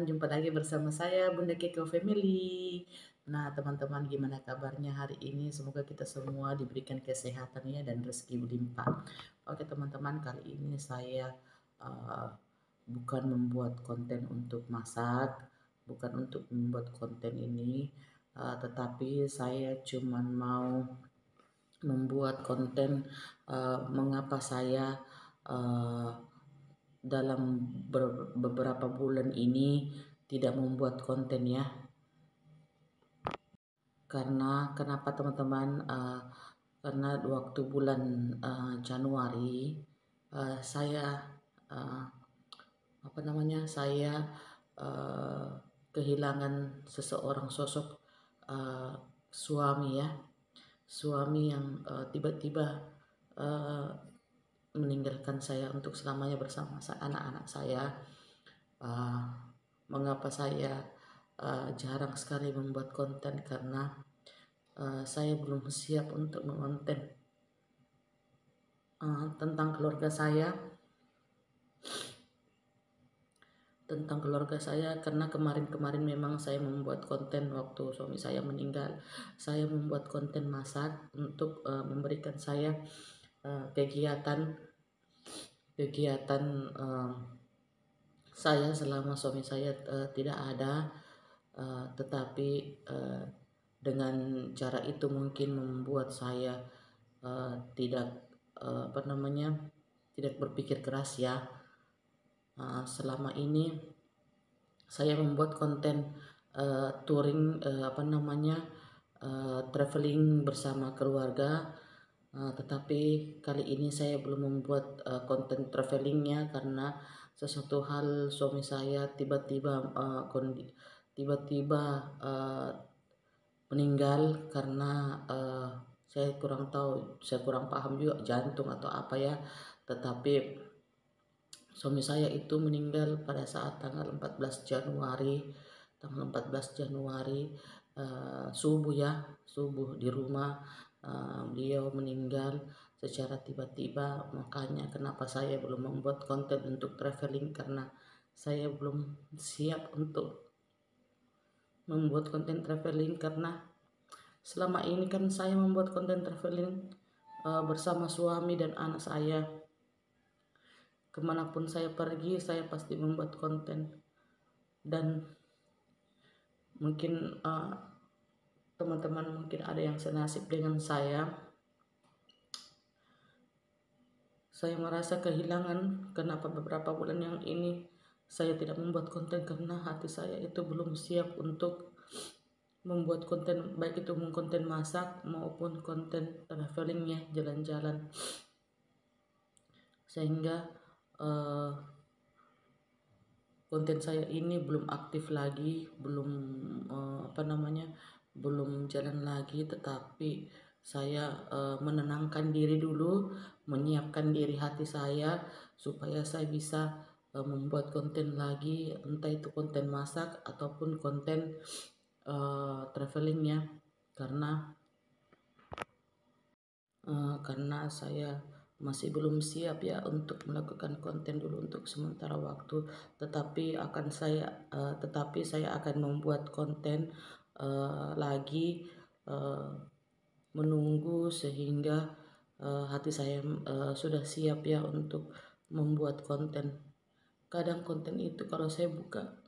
jumpa lagi bersama saya Bunda Keko Family. Nah, teman-teman gimana kabarnya hari ini? Semoga kita semua diberikan kesehatan ya dan rezeki berlimpah. Oke teman-teman, kali ini saya uh, bukan membuat konten untuk masak, bukan untuk membuat konten ini, tetapi saya cuman mau membuat konten mengapa saya uh, dalam beberapa bulan ini tidak membuat konten ya. Karena kenapa teman-teman? Karena waktu bulan Januari saya saya kehilangan seseorang sosok suami ya, suami yang tiba-tiba meninggalkan saya untuk selamanya bersama anak-anak saya. Mengapa saya jarang sekali membuat konten? Karena saya belum siap untuk mengonten tentang keluarga saya, karena kemarin-kemarin memang saya membuat konten waktu suami saya meninggal. Saya membuat konten masak untuk memberikan saya kegiatan saya selama suami saya tidak ada, tetapi dengan cara itu mungkin membuat saya tidak tidak berpikir keras ya. Selama ini saya membuat konten touring traveling bersama keluarga, tetapi kali ini saya belum membuat konten travelingnya karena sesuatu hal suami saya tiba-tiba meninggal karena saya kurang tahu, saya kurang paham juga jantung atau apa ya, tetapi suami saya itu meninggal pada saat tanggal 14 Januari subuh di rumah. Beliau meninggal secara tiba-tiba. Makanya kenapa saya belum membuat konten untuk traveling, karena saya belum siap untuk membuat konten traveling. Karena selama ini kan saya membuat konten traveling bersama suami dan anak saya. Kemanapun saya pergi, saya pasti membuat konten. Dan mungkin teman-teman mungkin ada yang senasib dengan saya. Saya merasa kehilangan kenapa beberapa bulan yang ini saya tidak membuat konten, karena hati saya itu belum siap untuk membuat konten, baik itu konten masak maupun konten travelingnya, jalan-jalan. Sehingga konten saya ini belum aktif lagi, belum belum jalan lagi. Tetapi saya menenangkan diri dulu, menyiapkan diri hati saya supaya saya bisa membuat konten lagi, entah itu konten masak ataupun konten travelingnya. Karena saya masih belum siap ya untuk melakukan konten dulu untuk sementara waktu, tetapi saya akan membuat konten lagi, menunggu sehingga hati saya sudah siap ya untuk membuat konten. Kadang konten itu kalau saya buka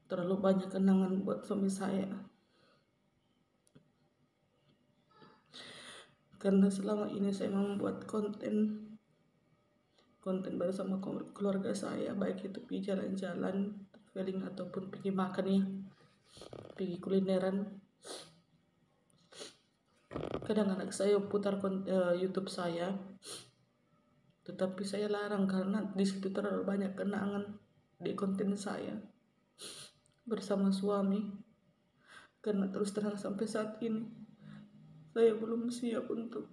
terlalu banyak kenangan buat suami saya, karena selama ini saya membuat konten bersama keluarga saya, baik itu pergi jalan-jalan, traveling ataupun pergi makan ya, pergi kulineran. Kadang anak saya putar YouTube saya, tetapi saya larang karena di situ terlalu banyak kenangan di konten saya bersama suami. Karena terus terang sampai saat ini saya belum siap untuk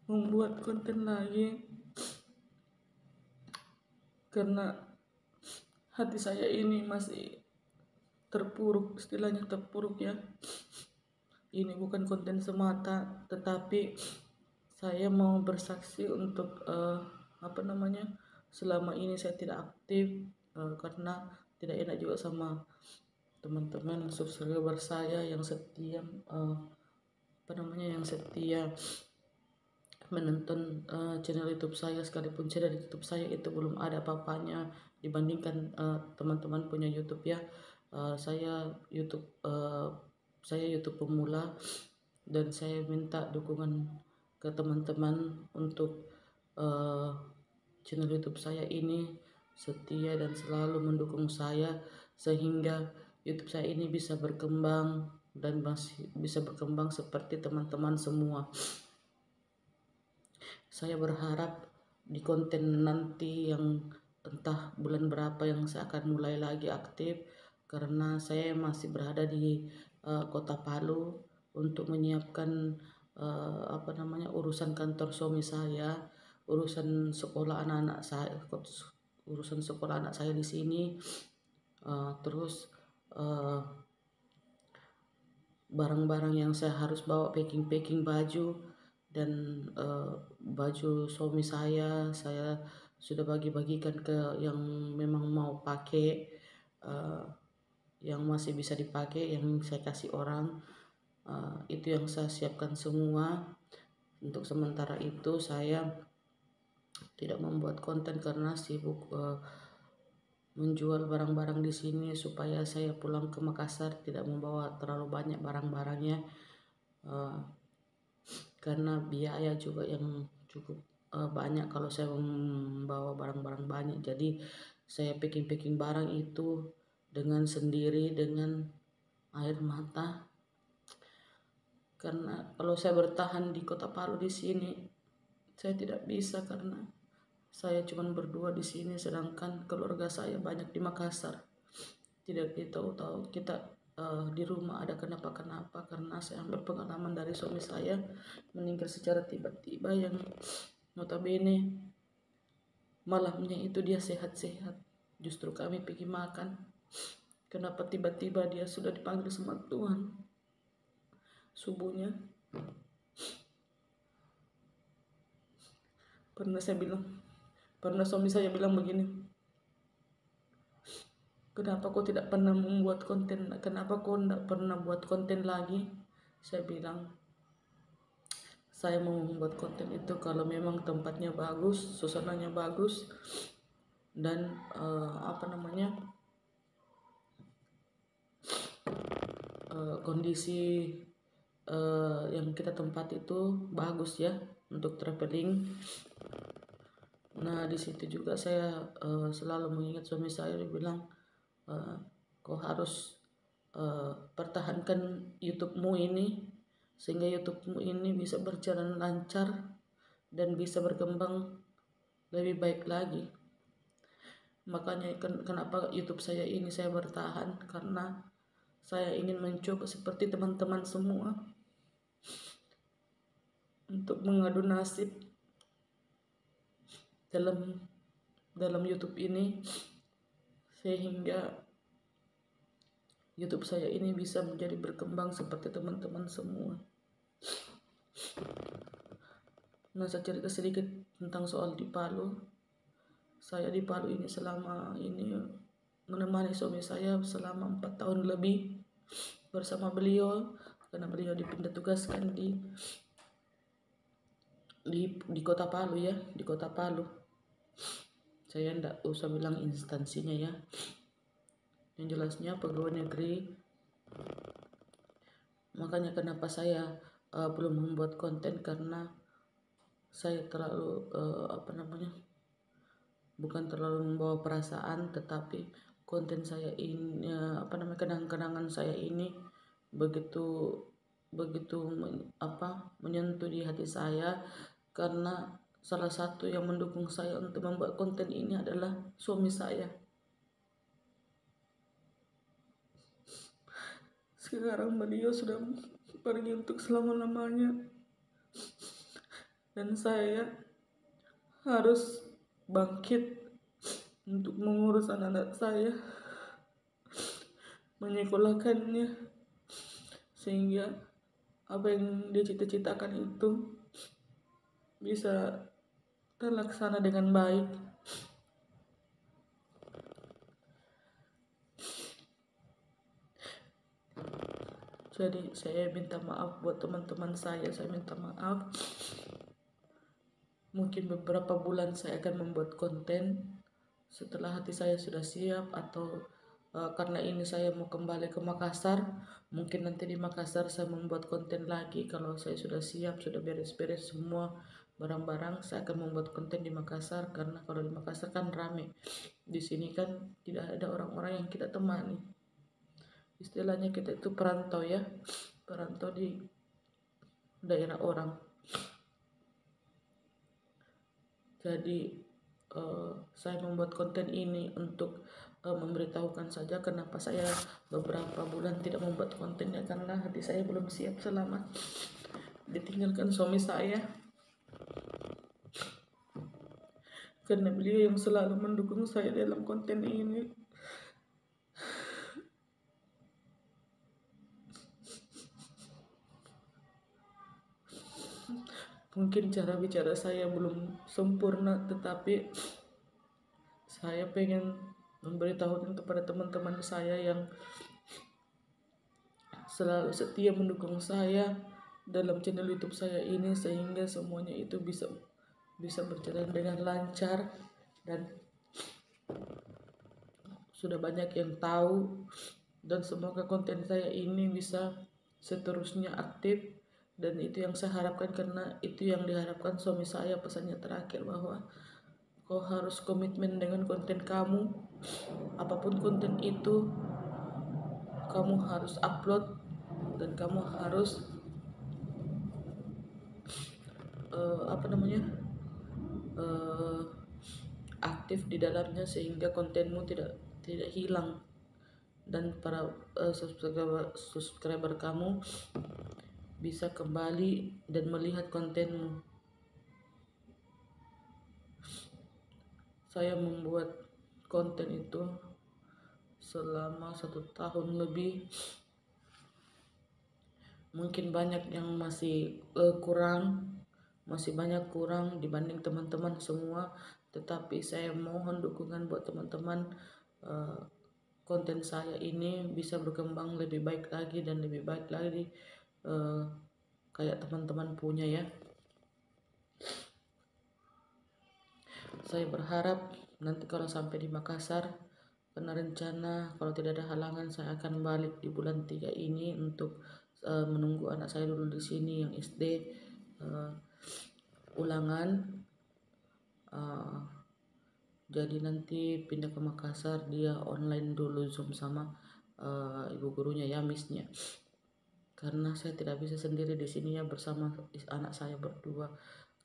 membuat konten lagi, karena hati saya ini masih terpuruk, istilahnya terpuruk ya. Ini bukan konten semata, tetapi saya mau bersaksi untuk apa namanya, selama ini saya tidak aktif karena tidak enak juga sama teman-teman subscriber saya yang setia apa namanya, yang setia menonton channel YouTube saya, sekalipun channel YouTube saya itu belum ada apa-apanya dibandingkan teman-teman punya YouTube ya. Saya YouTube pemula, dan saya minta dukungan ke teman-teman untuk uh, channel YouTube saya ini setia dan selalu mendukung saya, sehingga YouTube saya ini bisa berkembang dan masih bisa berkembang seperti teman-teman semua. Saya berharap di konten nanti yang entah bulan berapa yang saya akan mulai lagi aktif, karena saya masih berada di Kota Palu untuk menyiapkan apa namanya, urusan kantor suami saya, urusan sekolah anak-anak saya, urusan sekolah anak saya di sini, terus barang-barang yang saya harus bawa, packing baju, dan baju suami saya sudah bagi-bagikan ke yang memang mau pakai, yang masih bisa dipakai, yang saya kasih orang. Itu yang saya siapkan semua. Untuk sementara itu saya tidak membuat konten karena sibuk menjual barang-barang di sini, supaya saya pulang ke Makassar tidak membawa terlalu banyak barang-barangnya, karena biaya juga yang cukup banyak kalau saya membawa barang-barang banyak. Jadi saya packing barang itu dengan sendiri, dengan air mata, karena kalau saya bertahan di Kota Palu di sini saya tidak bisa, karena saya cuma berdua di sini, sedangkan keluarga saya banyak di Makassar. Tidak tahu kita di rumah ada kenapa-kenapa, karena saya ambil pengalaman dari suami saya meninggal secara tiba-tiba, yang notabene malamnya itu dia sehat-sehat, justru kami pergi makan. Kenapa tiba-tiba dia sudah dipanggil sama Tuhan subuhnya. Pernah suami saya bilang begini, kenapa kau tidak pernah membuat konten, kenapa kau tidak pernah buat konten lagi? Saya bilang, saya mau membuat konten itu kalau memang tempatnya bagus, suasananya bagus, dan apa namanya, kondisi yang kita tempat itu bagus ya untuk traveling. Nah di situ juga saya selalu mengingat suami saya, dia bilang, kau harus pertahankan YouTube-mu ini, sehingga YouTube-mu ini bisa berjalan lancar dan bisa berkembang lebih baik lagi. Makanya kenapa YouTube saya ini saya bertahan, karena saya ingin mencoba seperti teman-teman semua untuk mengadu nasib dalam YouTube ini, sehingga YouTube saya ini bisa menjadi berkembang seperti teman-teman semua. Nah, saya cerita sedikit tentang soal di Palu. Saya di Palu ini selama ini menemani suami saya selama 4 tahun lebih bersama beliau, karena beliau dipindah tugaskan di Kota Palu ya, di Kota Palu. Saya tidak usah bilang instansinya ya, yang jelasnya pegawai negeri. Makanya kenapa saya belum membuat konten, karena saya terlalu apa namanya, bukan terlalu membawa perasaan, tetapi konten saya ini apa namanya, kenang-kenangan saya ini begitu menyentuh di hati saya, karena salah satu yang mendukung saya untuk membuat konten ini adalah suami saya. Sekarang beliau sudah pergi untuk selama-lamanya, dan saya harus bangkit untuk mengurus anak-anak saya, menyekolahkannya, sehingga apa yang dia cita-citakan itu bisa terlaksana dengan baik. Jadi saya minta maaf buat teman-teman saya minta maaf. Mungkin beberapa bulan saya akan membuat konten setelah hati saya sudah siap, atau karena ini saya mau kembali ke Makassar. Mungkin nanti di Makassar saya membuat konten lagi. Kalau saya sudah siap, sudah beres-beres semua barang-barang, saya akan membuat konten di Makassar. Karena kalau di Makassar kan rame, di sini kan tidak ada orang-orang yang kita temani. Istilahnya kita itu perantau ya, perantau di daerah orang. Jadi saya membuat konten ini untuk memberitahukan saja kenapa saya beberapa bulan tidak membuat konten, ya karena hati saya belum siap selama ditinggalkan suami saya. Karena beliau yang selalu mendukung saya dalam konten ini. Mungkin cara bicara saya belum sempurna, tetapi saya pengen memberitahukan kepada teman-teman saya yang selalu setia mendukung saya dalam channel YouTube saya ini, sehingga semuanya itu bisa berjalan dengan lancar dan sudah banyak yang tahu. Dan semoga konten saya ini bisa seterusnya aktif, dan itu yang saya harapkan, karena itu yang diharapkan suami saya. Pesannya terakhir bahwa kau harus komitmen dengan konten kamu, apapun konten itu kamu harus upload, dan kamu harus aktif di dalamnya, sehingga kontenmu tidak hilang, dan para subscriber kamu bisa kembali dan melihat kontenmu. Saya membuat konten itu selama 1 tahun lebih. Mungkin banyak yang masih masih banyak kurang dibanding teman-teman semua, tetapi saya mohon dukungan buat teman-teman. Konten saya ini bisa berkembang lebih baik lagi dan lebih baik lagi, kayak teman-teman punya ya. Saya berharap nanti kalau sampai di Makassar, karena rencana kalau tidak ada halangan saya akan balik di bulan 3 ini untuk menunggu anak saya dulu di sini yang SD ulangan. Jadi nanti pindah ke Makassar, dia online dulu Zoom sama ibu gurunya ya, misnya. Karena saya tidak bisa sendiri di sini ya bersama anak saya berdua,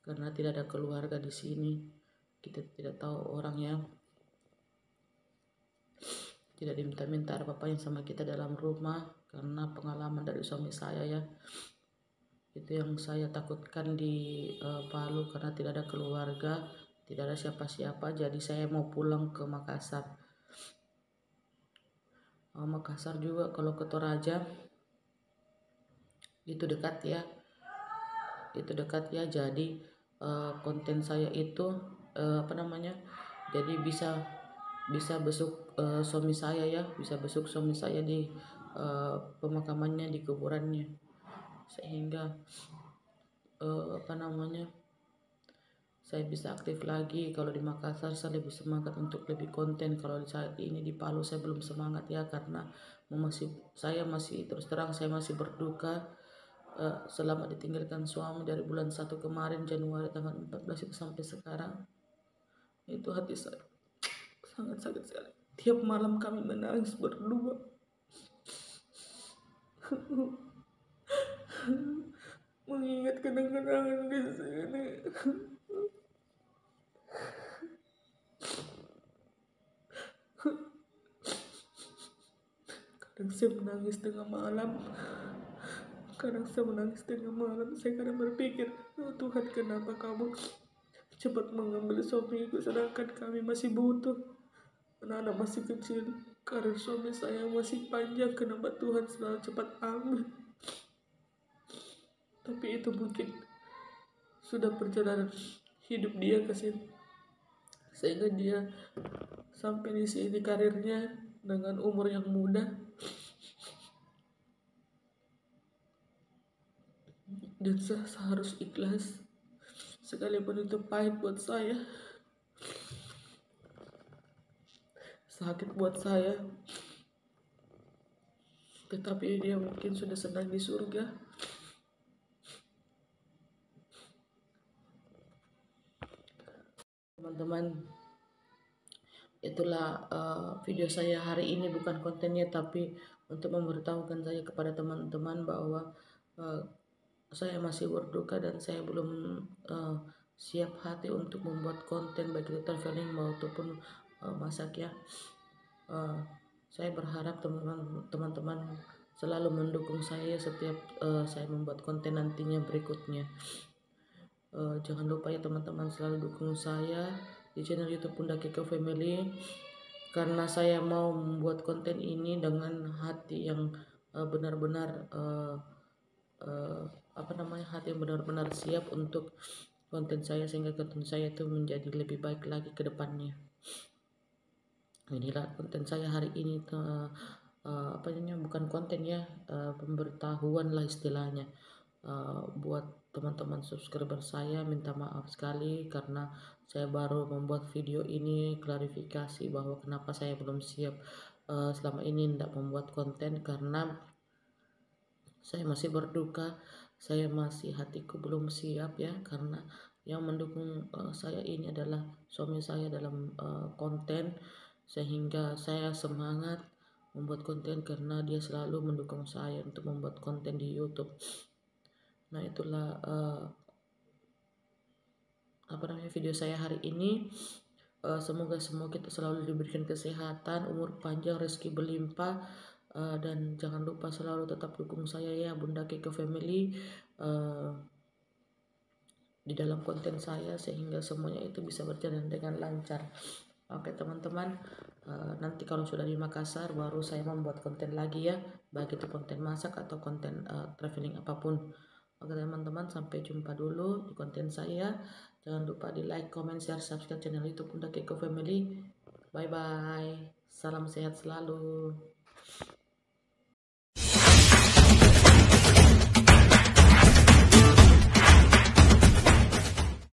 karena tidak ada keluarga di sini. Kita tidak tahu orangnya, tidak diminta-minta ada apa yang sama kita dalam rumah, karena pengalaman dari suami saya ya. Itu yang saya takutkan di Palu, karena tidak ada keluarga, tidak ada siapa-siapa. Jadi saya mau pulang ke Makassar. Makassar juga kalau ke Toraja itu dekat ya, jadi konten saya itu jadi bisa besuk suami saya ya, bisa besuk suami saya di pemakamannya, di kuburannya, sehingga saya bisa aktif lagi. Kalau di Makassar saya lebih semangat untuk lebih konten. Kalau saat ini di Palu saya belum semangat ya, karena saya masih terus terang saya masih berduka selama ditinggalkan suami dari bulan 1 kemarin, Januari tanggal 14 itu sampai sekarang. Itu hati saya sangat sakit sekali. Tiap malam kami menangis berdua. Mengingat kenang-kenangan di sini. Kadang saya menangis tengah malam. Saya kadang berpikir, oh Tuhan, kenapa kamu cepat mengambil suamiku sedangkan kami masih butuh, anak-anak masih kecil. Karena suami saya masih panjang, kenapa Tuhan selalu cepat ambil? Tapi itu mungkin sudah perjalanan hidup dia ke sini, sehingga dia sampai di sini karirnya dengan umur yang muda, dan saya harus ikhlas sekalipun itu pahit buat saya, sakit buat saya, tetapi dia mungkin sudah senang di surga. Teman-teman, itulah video saya hari ini, bukan kontennya tapi untuk memberitahukan saya kepada teman-teman bahwa uh, saya masih berduka dan saya belum siap hati untuk membuat konten baik itu traveling maupun masak ya. Saya berharap teman-teman selalu mendukung saya setiap saya membuat konten nantinya berikutnya. Jangan lupa ya teman-teman, selalu dukung saya di channel YouTube Bunda Keko Family, karena saya mau membuat konten ini dengan hati yang benar-benar hati yang benar-benar siap untuk konten saya, sehingga konten saya itu menjadi lebih baik lagi ke depannya. Inilah konten saya hari ini, bukan konten ya, pemberitahuan lah istilahnya. Buat teman-teman subscriber saya, minta maaf sekali karena saya baru membuat video ini klarifikasi bahwa kenapa saya belum siap selama ini tidak membuat konten, karena saya masih berduka, saya masih hatiku belum siap ya, karena yang mendukung saya ini adalah suami saya dalam konten, sehingga saya semangat membuat konten karena dia selalu mendukung saya untuk membuat konten di YouTube. Nah, itulah video saya hari ini. Semoga semua kita selalu diberikan kesehatan, umur panjang, rezeki berlimpah, dan jangan lupa selalu tetap dukung saya ya Bunda Keko Family di dalam konten saya, sehingga semuanya itu bisa berjalan dengan lancar. Oke teman-teman, nanti kalau sudah di Makassar baru saya membuat konten lagi ya, baik itu konten masak atau konten traveling apapun. Oke teman-teman, sampai jumpa dulu di konten saya. Jangan lupa di like, comment, share, subscribe channel YouTube Bunda Keko Family. Bye bye, salam sehat selalu.